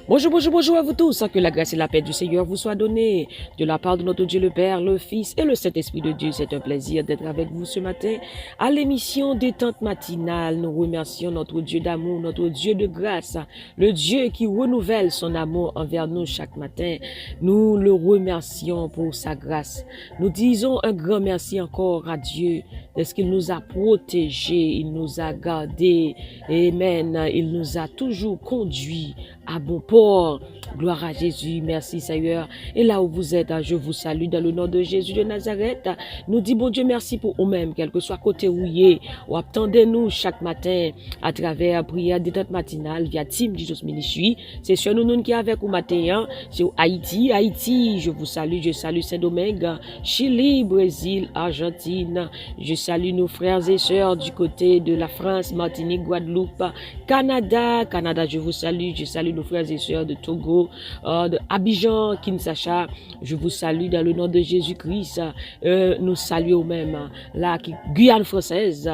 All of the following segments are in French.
Bonjour, bonjour, bonjour à vous tous. Que la grâce et la paix du Seigneur vous soient données de la part de notre Dieu le Père, le Fils et le Saint-Esprit de Dieu. C'est un plaisir d'être avec vous ce matin à l'émission Détente matinale. Nous remercions notre Dieu d'amour, notre Dieu de grâce, le Dieu qui renouvelle son amour envers nous chaque matin. Nous le remercions pour sa grâce. Nous disons un grand merci encore à Dieu parce qu'il nous a protégés, il nous a gardés. Amen. Il nous a toujours conduits à bon port. Gloire à Jésus. Merci Seigneur. Et là où vous êtes, je vous salue dans le nom de Jésus de Nazareth. Nous disons bon Dieu merci pour vous-même, quel que soit côté où il est, ou attendez-nous chaque matin à travers prière détente matinale via Team Jesus Ministry. C'est sur nous qui est avec vous matin, c'est Haïti. Haïti, je vous salue, je salue Saint-Domingue, Chili, Brésil, Argentine. Je salue nos frères et sœurs du côté de la France, Martinique, Guadeloupe, Canada. Canada, je vous salue, je salue nos frères et sœurs de Togo, de Abidjan, Kinshasa. Je vous salue dans le nom de Jésus-Christ. Nous saluons même la Guyane française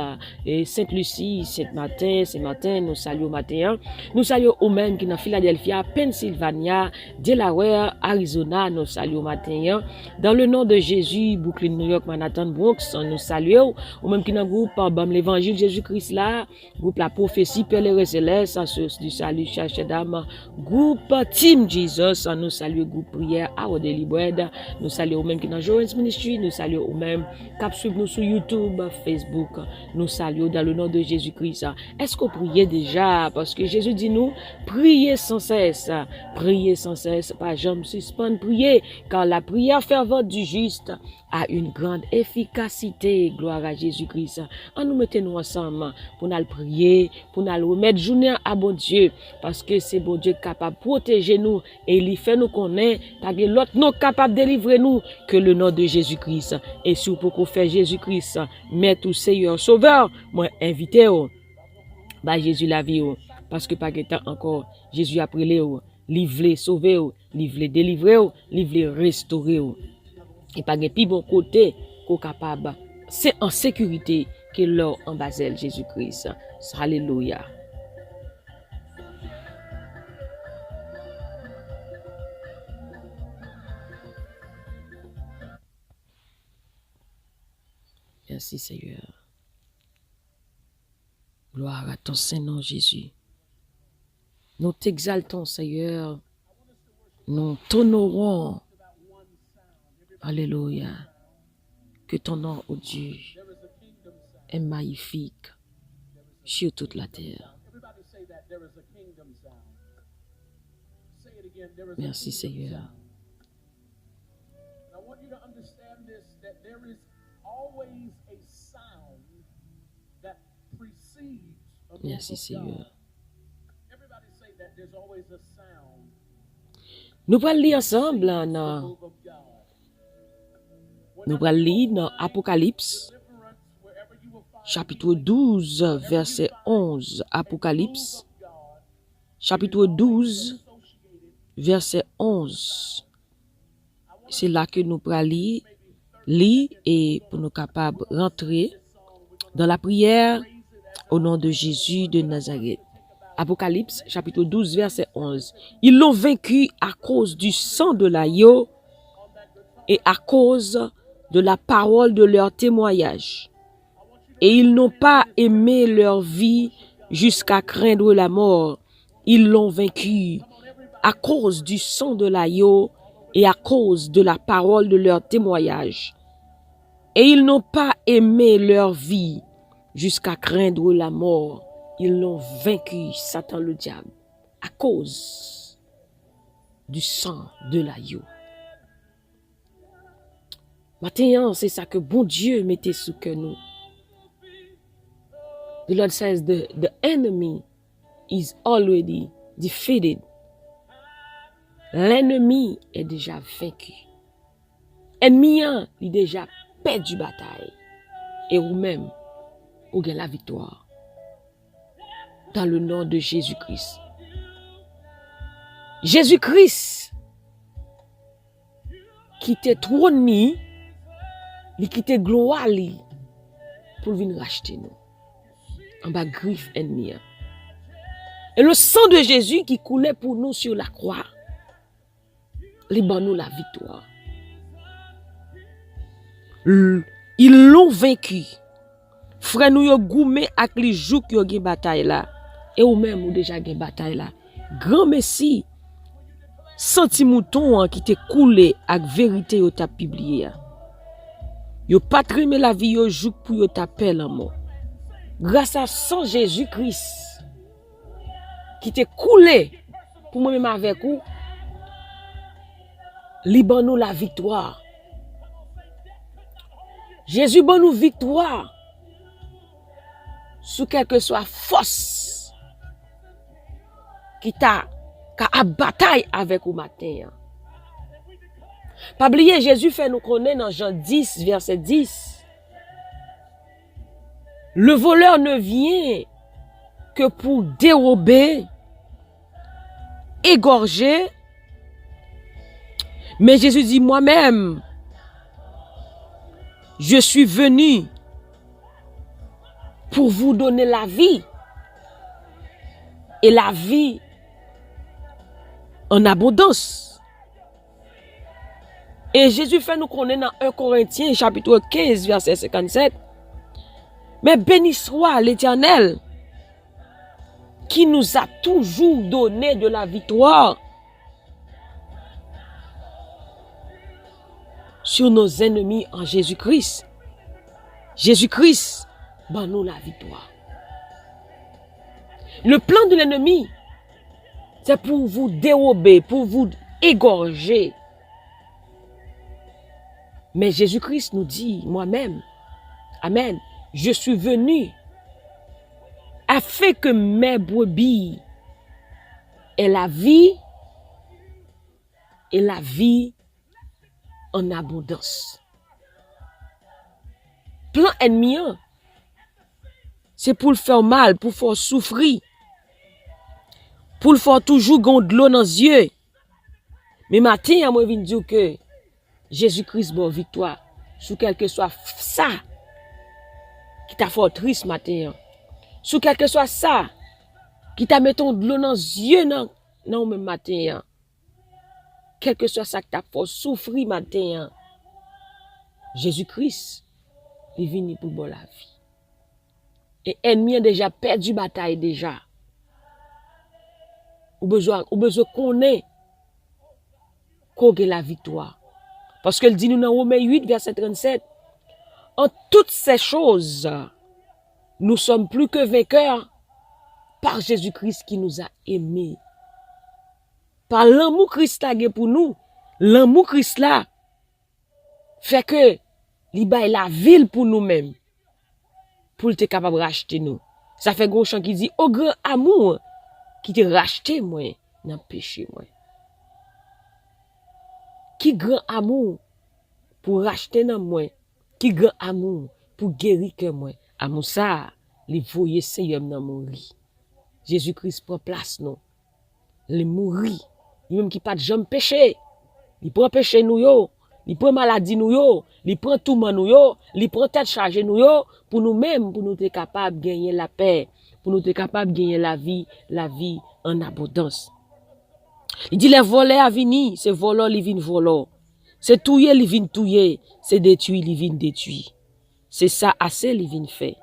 et Sainte-Lucie ce matin, nous saluons matin. Nous saluons au même qui est dans Philadelphia, Pennsylvania, Delaware, Arizona, nous saluons matin. Dans le nom de Jésus, Brooklyn, New York, Manhattan, Bronx, nous saluons. Ou même qui est dans le groupe Bam l'Évangile Jésus-Christ là, groupe La Prophétie, Père et Céleste, source du salut, cherche d'âme, groupe Team Jesus, nous saluons groupe prière à Daily Bread, nous saluons même qui dans Joanne's Ministry, nous saluons même cap suivre nous sur YouTube, Facebook, nous saluons dans le nom de Jésus-Christ. Est-ce qu'on priait déjà? Parce que Jésus dit nous, priez sans cesse, pas jamais suspendre, prier, car la prière fervente du juste a une grande efficacité. Gloire à Jésus-Christ. En nous mettons ensemble pour nous prier, pour nous remettre journée à bon Dieu, parce que c'est bon Dieu capable de protéger nous et il fait nous connaître, parce que l'autre non capable de délivrer nous que le nom de Jésus-Christ. Et si vous pouvez faire Jésus-Christ, mettre tout Seigneur Sauveur, moi invitez-vous, bah Jésus la vie, parce que pas de temps encore, Jésus a pris livrer, sauver, livrer, délivrer, livrer, restaurer. Et pas de plus bon côté qu'on capable. C'est en sécurité que l'or en Basel Jésus-Christ. Alléluia. Merci Seigneur. Gloire à ton Saint-Nom Jésus. Nous t'exaltons Seigneur. Nous t'honorons. Alléluia. Que ton nom, ô Dieu, est magnifique sur toute la terre. Merci Seigneur. Merci Seigneur. Nous allons lire ensemble nous allons lire dans Apocalypse, chapitre 12, verset 11. Apocalypse, chapitre 12, verset 11. C'est là que nous allons lire et pour nous capables de rentrer dans la prière au nom de Jésus de Nazareth. Apocalypse, chapitre 12, verset 11. Ils l'ont vaincu à cause du sang de l'agneau et à cause de la parole de leur témoignage. Et ils n'ont pas aimé leur vie jusqu'à craindre la mort. Ils l'ont vaincu à cause du sang de l'agneau et à cause de la parole de leur témoignage. Et ils n'ont pas aimé leur vie jusqu'à craindre la mort. Ils l'ont vaincu, Satan le diable, à cause du sang de l'agneau. Maintenant, c'est ça que bon Dieu mettait sous que nous. The Lord says the enemy is already defeated. L'ennemi est déjà vaincu. Ennemi est déjà perdu bataille. Et vous-même, vous avez la victoire. Dans le nom de Jésus-Christ. Jésus-Christ, qui était trôné, il quittait gloire pour venir racheter nous. En bas griffe ennemi. Et le sang de Jésus qui coulait pour nous sur la croix, il donne nous la victoire. Ils l'ont vaincu. Frère, nous avons goumé avec les jours qui ont une bataille là. Et ou même ou déjà une bataille là. Grand Messie, senti mouton qui te coulé avec vérité ou t'a publié. Yo pas trimé la vie yo jouk pour yo t'appelle en mort. Grâce à sang Jésus-Christ qui te coulé pour moi-même avec vous, liban nous la victoire. Jésus bon nous victoire sous quelque soit force qui t'a bataille avec vous matin. Pas oublier, Jésus fait nous connaître dans Jean 10, verset 10. Le voleur ne vient que pour dérober, égorger. Mais Jésus dit, moi-même, je suis venu pour vous donner la vie. Et la vie en abondance. Et Jésus fait nous connaître dans 1 Corinthiens, chapitre 15, verset 57. Mais béni soit l'Éternel qui nous a toujours donné de la victoire sur nos ennemis en Jésus-Christ. Jésus-Christ, ben nous la victoire. Le plan de l'ennemi, c'est pour vous dérober, pour vous égorger. Mais Jésus-Christ nous dit, moi-même, amen, je suis venu afin que mes brebis aient la vie et la vie en abondance. Plan ennemi, c'est pour le faire mal, pour le faire souffrir, pour le faire toujours de l'eau dans les yeux. Mais matin, moi, je viens dire que Jésus-Christ bon victoire, sous quel que soit ça qui t'a fait triste matin, sous quel que soit ça qui t'a mis de l'eau dans les yeux, non, même matin, quel que soit ça qui t'a fait souffrir matin, Jésus-Christ, il est venu pour bon la vie. Et l'ennemi a déjà perdu bataille déjà. Ou besoin connaître qu'on a la victoire. Parce qu'elle dit nous dans Romains 8, verset 37, en toutes ces choses, nous sommes plus que vainqueurs par Jésus-Christ qui nous a aimés. Par l'amour Christ là pour nous, l'amour Christ là fait que il baille la ville pour nous-mêmes, pour être capable de racheter nous. Ça fait gros chant qui dit, au grand amour qui te racheté moi dans le péché moi. Qui grand amour pour racheter dans moi, qui grand amour pour guérir que moi. Amour ça, les voyer Seigneur dans mourir. Jésus-Christ prend place non. Les mourir, lui-même qui pas de jamais péché. Il prend péché nous yo, il prend maladie nous yo, il prend tout man nous yo, il prend tête chargée nous yo pour nous-mêmes pour nous être capable de gagner la paix, pour nous être capable de gagner la vie en abondance. Il dit les voleurs à venir, c'est voleur li vinn voleur. C'est touyer li vinn touyer, c'est détruire li vinn détruire. C'est ça assez li vinn fait.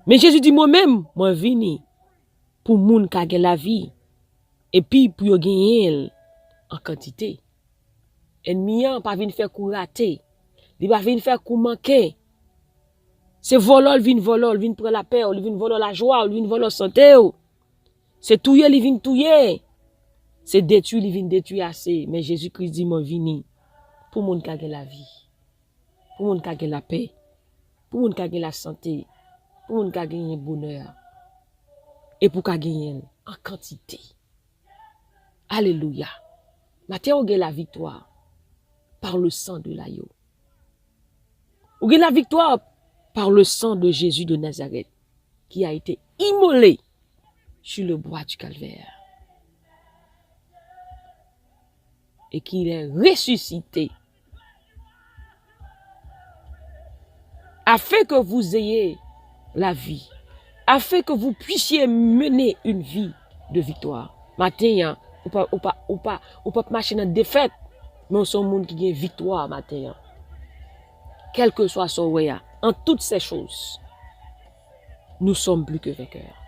Mais Jésus dit moi-même, moi vini pour moun ka gen la vie et puis pour yo gagner en quantité. Ennemi an pas vinn faire kou rater, li pas vinn faire kou manquer. C'est voleur vinn prendre la paix, il vinn voler la joie, il vinn voler la santé. C'est touyer li vinn touyer. C'est détruire, il vient détruire assez. Mais Jésus-Christ dit, moi, vini pour moun ka gen la vie, pour moun ka gen la paix, pour moun ka gen la santé, pour moun ka gen le bonheur, et pour ka gen en quantité. Alléluia. Matin, on gagne la victoire par le sang de l'agneau. On gagne la victoire par le sang de Jésus de Nazareth, qui a été immolé sur le bois du calvaire. Et qu'il est ressuscité afin que vous ayez la vie, afin que vous puissiez mener une vie de victoire. Matin, ou pas marcher dans défaite, mais on sont monde qui a victoire matin. Quel que soit son way, en toutes ces choses, nous sommes plus que vainqueurs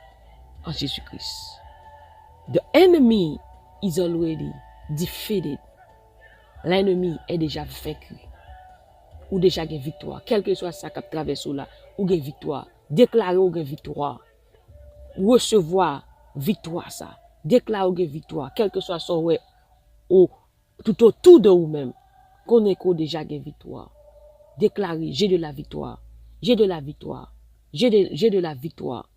en Jésus-Christ. The enemy is already defeated. L'ennemi est déjà vaincu. Ou déjà une victoire. Quel que soit ça qui traverse là, ou une victoire. Déclarer ou une victoire. Recevoir victoire ça. Déclarer une victoire. Quel que soit son way, ou tout autour de vous-même. Connaissez déjà une victoire. Déclarer, j'ai de la victoire. J'ai de la victoire. J'ai de la victoire.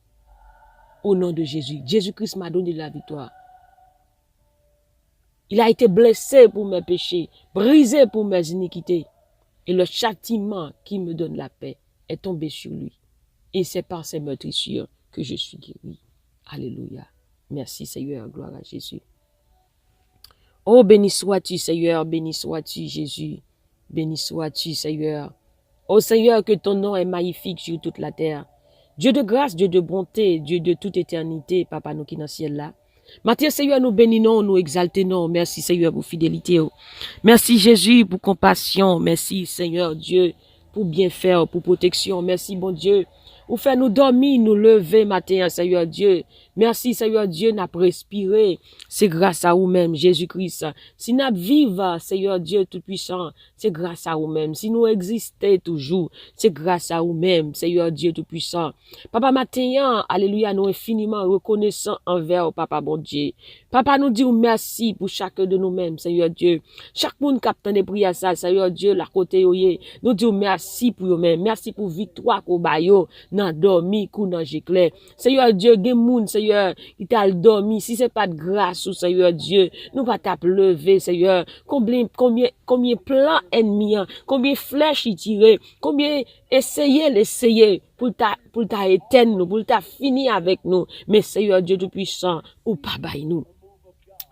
Au nom de Jésus. Jésus-Christ m'a donné de la victoire. Il a été blessé pour mes péchés, brisé pour mes iniquités. Et le châtiment qui me donne la paix est tombé sur lui. Et c'est par ses meurtrissures que je suis guéri. Alléluia. Merci Seigneur, gloire à Jésus. Oh, béni sois-tu Seigneur, béni sois-tu Jésus. Béni sois-tu Seigneur. Oh Seigneur, que ton nom est magnifique sur toute la terre. Dieu de grâce, Dieu de bonté, Dieu de toute éternité, Papa nous qui dans le ciel là. Matin, Seigneur, nous bénissons, nous exaltons. Merci, Seigneur, pour fidélité. Merci, Jésus, pour compassion. Merci, Seigneur, Dieu, pour bien faire, pour protection. Merci, bon Dieu. Vous faites nous dormir, nous lever matin, Seigneur Dieu. Merci, Seigneur Dieu, n'a respiré. C'est grâce à vous-même, Jésus-Christ. Si nous vivons, Seigneur Dieu Tout-Puissant, c'est grâce à vous-même. Si nous existons toujours, c'est grâce à vous-même, Seigneur Dieu Tout-Puissant. Papa, matin, alléluia, nous infiniment reconnaissants envers Papa, bon Dieu. Papa, nous disons merci pour chacun de nous-mêmes, Seigneur Dieu. Chaque monde qui a des prières, ça, Seigneur Dieu, la côté, nous disons merci pour eux-mêmes. Merci pour victoire, pour bayo. Nan dormi, kou nan j'éclair. Seigneur Dieu, gen moun, Seigneur, qui t'a dormi. Si c'est pas de grâce, Seigneur Dieu, nous pas t'a lever, Seigneur. Combien plans ennemis, combien flèches y tirer, combien l'essayer pour t'a éteindre nous, pour t'a fini avec nous. Mais Seigneur Dieu Tout-Puissant, ou pas bail nous.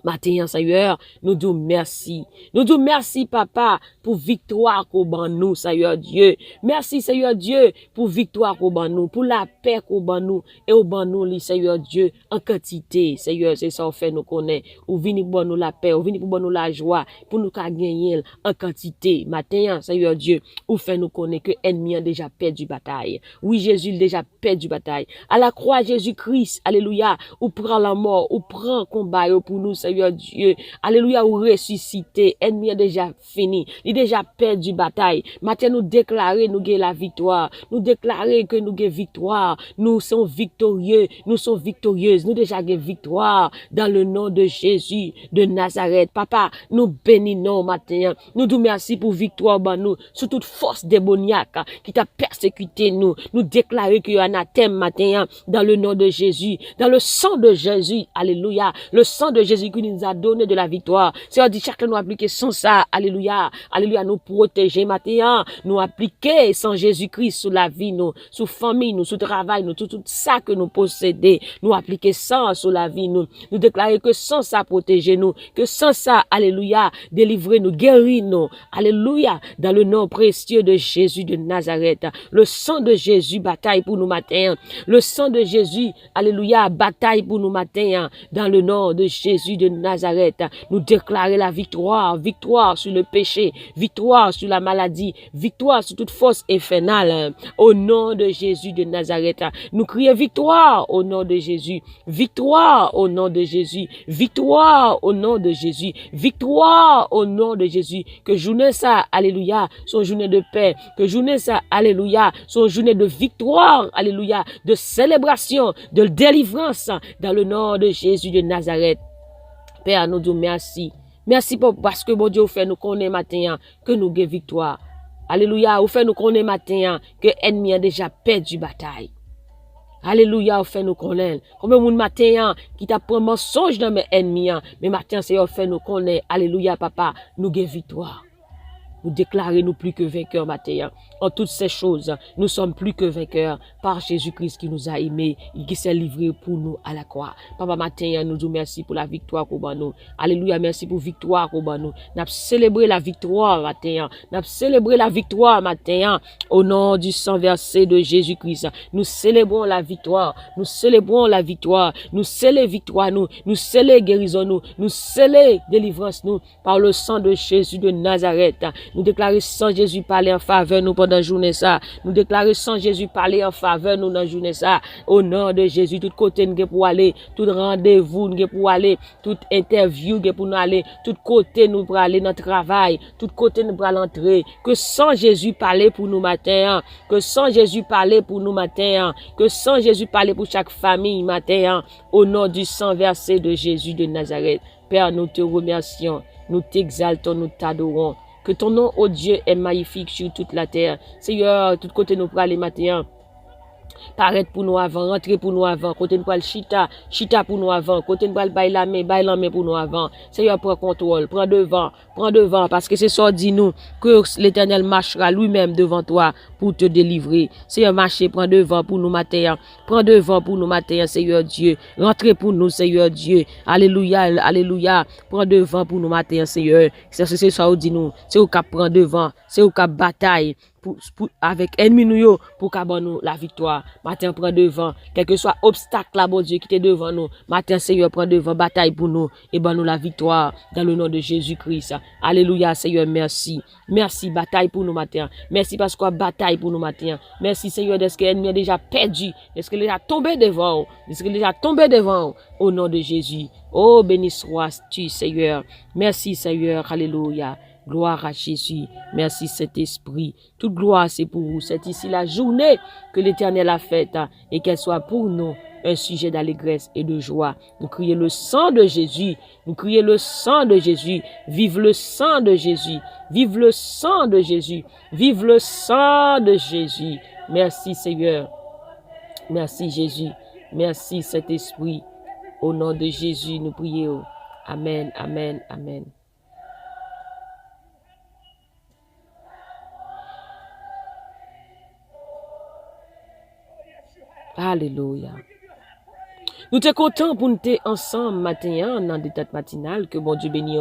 Matin, Seigneur, nous disons merci. Nous disons merci, Papa, pour victoire qu'on ban nous, Seigneur Dieu. Merci, Seigneur Dieu, pour victoire qu'on ban nous, pour la paix qu'on ban nous, et au ban nous, Seigneur Dieu, en quantité. Seigneur, c'est ça, on fait nous connaître. Ou vini pour nous la paix, ou vini pour nous la joie, pour nous gagner en quantité. Matin, Seigneur Dieu, ou fait nous connaître que l'ennemi a déjà perdu bataille. Oui, Jésus a déjà perdu bataille. À la croix, Jésus-Christ, alléluia, ou prend la mort, ou prend combat pour nous, Seigneur Dieu, alléluia, ou ressuscité, ennemi a déjà fini, il a déjà perdu bataille. Maintenant, nous déclarer, nous gagnons la victoire, nous déclarer que nous gagnons victoire, nous sommes victorieux, nous sommes victorieuses, nous déjà gagnons victoire dans le nom de Jésus de Nazareth. Papa, nous bénissons matin, nous disons merci pour victoire, ben nous, sur toute force démoniaque qui t'a persécuté nous, nous déclarer qu'il y a un anathème matin dans le nom de Jésus, dans le sang de Jésus, alléluia, le sang de Jésus qui nous a donné de la victoire. C'est dit chacun nous appliquer sans ça, alléluia, alléluia, nous protéger matin, nous appliquer sans Jésus-Christ sur la vie, nous, sur famille, nous, sur travail, nous, tout ça que nous possédons, nous appliquer sans sur la vie, nous déclarer que sans ça protéger nous, que sans ça, alléluia, délivrer nous, guérir nous, alléluia, dans le nom précieux de Jésus de Nazareth. Le sang de Jésus bataille pour nous matin, le sang de Jésus, alléluia, bataille pour nous matin, dans le nom de Jésus de Nazareth. Nous déclarer la victoire, victoire sur le péché, victoire sur la maladie, victoire sur toute force infernale, au nom de Jésus de Nazareth. Nous crions victoire au nom de Jésus, victoire au nom de Jésus, victoire au nom de Jésus, victoire au nom de Jésus. Que journée ça, alléluia, son journée de paix, que journée ça, alléluia, son journée de victoire, alléluia, de célébration, de délivrance, dans le nom de Jésus de Nazareth. Père, nous disons merci. Merci parce que bon Dieu vous fait nous connaître matin que nous avons victoire. Alléluia, vous fait nous connaître matin que l'ennemi a déjà perdu bataille. Alléluia, vous fait nous connaître. Combien de monde matin qui t'a pris mensonge dans mes ennemis, mais matin c'est vous fait nous connaître. Alléluia, papa, nous avons victoire. nous déclarer nous plus que vainqueurs matin. En toutes ces choses, nous sommes plus que vainqueurs par Jésus-Christ qui nous a aimés et qui s'est livré pour nous à la croix. Papa matin, nous disons merci pour la victoire qu'on nous. Alléluia, merci pour la victoire qu'on nous. Nous avons célébré la victoire matin. Nous avons célébré la victoire matin. Au nom du sang versé de Jésus-Christ, nous célébrons la victoire. Nous célébrons la victoire. Nous célébrons victoire nous célébrons guérison nous célébrons délivrance nous par le sang de Jésus de Nazareth. Nous déclarons sans Jésus parler en faveur nous pendant la journée ça. Nous déclarons sans Jésus parler en faveur nous dans la journée ça. Au nom de Jésus, tout côté nous pour aller, tout rendez-vous nous pour aller, toute interview nous pour nous aller, tout côté nous pour aller dans le travail, tout côté nous pour l'entrer. Que sans Jésus parler pour nous matin, que sans Jésus parler pour nous matin, que sans Jésus parler pour chaque famille matin, au nom du sang versé de Jésus de Nazareth. Père, nous te remercions, nous t'exaltons, nous t'adorons. Que ton nom, ô Dieu, est magnifique sur toute la terre. Seigneur, tout côté nous pour aller matin. Paraître pour nous avant, rentrer pour nous avant, côté nous pral chita pour nous avant, côté nous pral bail la main pour nous avant. Seigneur, prends contrôle, prends devant, parce que c'est ça dit nous, que l'Éternel marchera lui-même devant toi pour te délivrer. Seigneur, marchez, prends devant pour nous matin, Seigneur Dieu, rentrez pour nous, Seigneur Dieu, alléluia, alléluia, prends devant pour nous matin, Seigneur, c'est ça dit nous, c'est au cap prend devant, c'est au cap bataille, avec ennemi nous pour qu'abon nous la victoire. Matin prend devant, quel que soit obstacle là bon Dieu qui était devant nous. Matin Seigneur prend devant bataille pour nous et ben nous la victoire dans le nom de Jésus-Christ. Alléluia Seigneur, merci. Merci bataille pour nous matin. Merci parce qu'on bataille pour nous matin. Merci Seigneur de ce que l'ennemi a déjà perdu, de ce qu'il est déjà tombé devant, au nom de Jésus. Oh béni sois-tu Seigneur. Merci Seigneur. Alléluia. Gloire à Jésus. Merci Saint-Esprit. Toute gloire c'est pour vous. C'est ici la journée que l'Éternel a faite et qu'elle soit pour nous un sujet d'allégresse et de joie. Nous crions le sang de Jésus. Nous crions le sang de Jésus. Vive le sang de Jésus. Vive le sang de Jésus. Vive le sang de Jésus. Merci Seigneur. Merci Jésus. Merci Saint-Esprit. Au nom de Jésus, nous prions. Amen, amen, amen. Alléluia. Nous sommes contents pour nous être ensemble matin dans des têtes matinales. Que bon Dieu bénisse,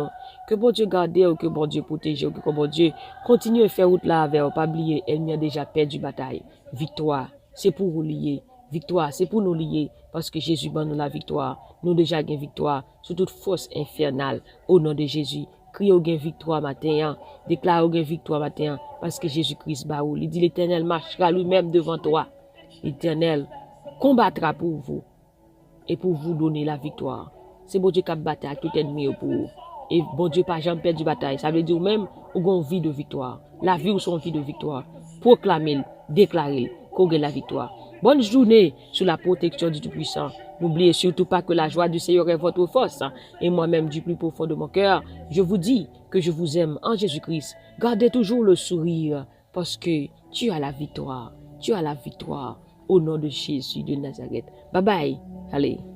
que bon Dieu garde, que bon Dieu protège, que bon Dieu continue à faire route là avec. Pas oublier, elle a déjà perdu bataille. Victoire, c'est pour vous lier. Victoire, c'est pour nous lier. Parce que Jésus donne nous la victoire. Nous déjà gain victoire sur toute force infernale. Au nom de Jésus. Criez au gain victoire matin. Déclare au gain victoire matin. Parce que Jésus-Christ baoul. Il dit l'Éternel marchera lui-même devant toi. L'Éternel combattra pour vous et pour vous donner la victoire. C'est bon Dieu qui a battu avec tout ennemi pour vous. Et bon Dieu pas jamais perdu bataille. Ça veut dire même ou une vie de victoire. La vie ou son vie de victoire. Proclamez, déclarez qu'on a la victoire. Bonne journée sous la protection du Tout-Puissant. N'oubliez surtout pas que la joie du Seigneur est votre force. Et moi-même du plus profond de mon cœur, je vous dis que je vous aime en Jésus-Christ. Gardez toujours le sourire parce que tu as la victoire. Tu as la victoire. Au nom de Jésus de Nazareth. Bye bye. Allez.